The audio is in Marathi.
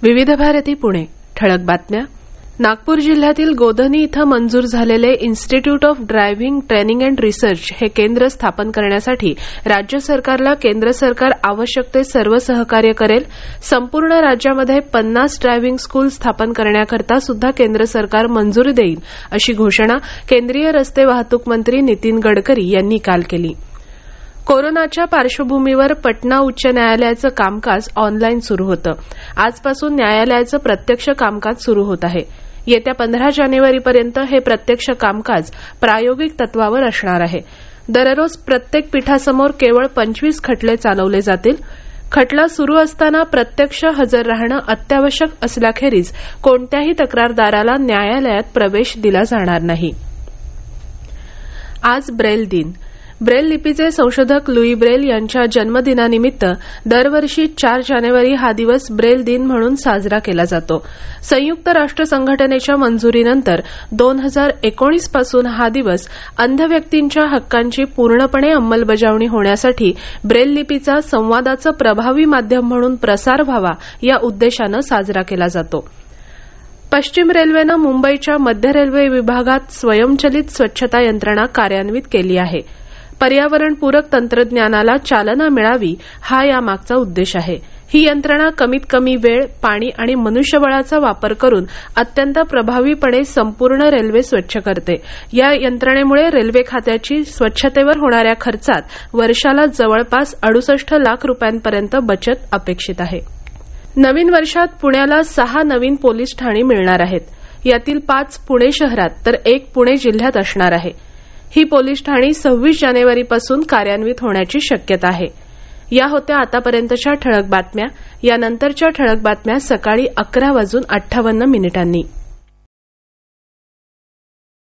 विविध भारती पुणे ठळक बातम्या. नागपूर जिल्ह्यातील गोधनी इथं मंजूर झालेले institute of driving training and research हे केंद्र स्थापन करण्यासाठी राज्य सरकारला केंद्र सरकार आवश्यक ते सर्व सहकार्य करेल. संपूर्ण राज्यामध्ये 50 ड्रायव्हिंग स्कूल स्थापन करण्याकरता सुद्धा केंद्र सरकार मंजुरी देईल, अशी घोषणा केंद्रीय रस्ते वाहतूक मंत्री नितीन गडकरी यांनी काल केली. कोरोनाच्या पार्श्वभूमीवर पटना उच्च न्यायालयाचं कामकाज ऑनलाईन सुरू होतं. आजपासून न्यायालयाचं प्रत्यक्ष कामकाज सुरू होत आहे. येत्या 15 जानेवारीपर्यंत हे प्रत्यक्ष कामकाज प्रायोगिक तत्वावर असणार आहे. दररोज प्रत्येक पीठासमोर केवळ 25 खटले चालवले जातील. खटला सुरू असताना प्रत्यक्ष हजर राहणं अत्यावश्यक असल्याखेरीज कोणत्याही तक्रारदाराला न्यायालयात प्रवेश दिला जाणार नाही. आज ब्रेल दिन. ब्रेल लिपीचे संशोधक लुई ब्रेल यांच्या जन्मदिनानिमित्त दरवर्षी 4 जानेवारी हा दिवस ब्रेल दिन म्हणून साजरा केला जातो. संयुक्त राष्ट्र संघटनेच्या मंजुरीनंतर 2019 पासून हा दिवस अंध व्यक्तींच्या हक्कांची पूर्णपणे अंमलबजावणी होण्यासाठी ब्रेल लिपीचा संवादाचं प्रभावी माध्यम म्हणून प्रसार व्हावा या उद्देशानं साजरा केला जातो. पश्चिम रेल्वेनं मुंबईच्या मध्य रेल्वे विभागात स्वयंचलित स्वच्छता यंत्रणा कार्यान्वित केली आहे. पर्यावरणपूरक तंत्रज्ञानाला चालना मिळावी हा यामागचा उद्देश आहे. ही यंत्रणा कमीत कमी वेळ, पाणी आणि मनुष्यबळाचा वापर करून अत्यंत प्रभावीपणे संपूर्ण रेल्वे स्वच्छ करते. या यंत्रणेमुळे रेल्वे खात्याची स्वच्छतेवर होणाऱ्या खर्चात वर्षाला जवळपास 68 लाख रुपयांपर्यंत बचत अपेक्षित आहे. नवीन वर्षात पुण्याला 6 नवीन पोलीस ठाणी मिळणार आहेत. यातील 5 पुणे शहरात तर 1 पुणे जिल्ह्यात असणार आहे. ही पोलीस ठाणी 26 जानेवारीपासून कार्यान्वित होण्याची शक्यता आहे. या होत्या आतापर्यंतच्या ठळक बातम्या. यानंतरच्या ठळक बातम्या सकाळी 11:58 वाजून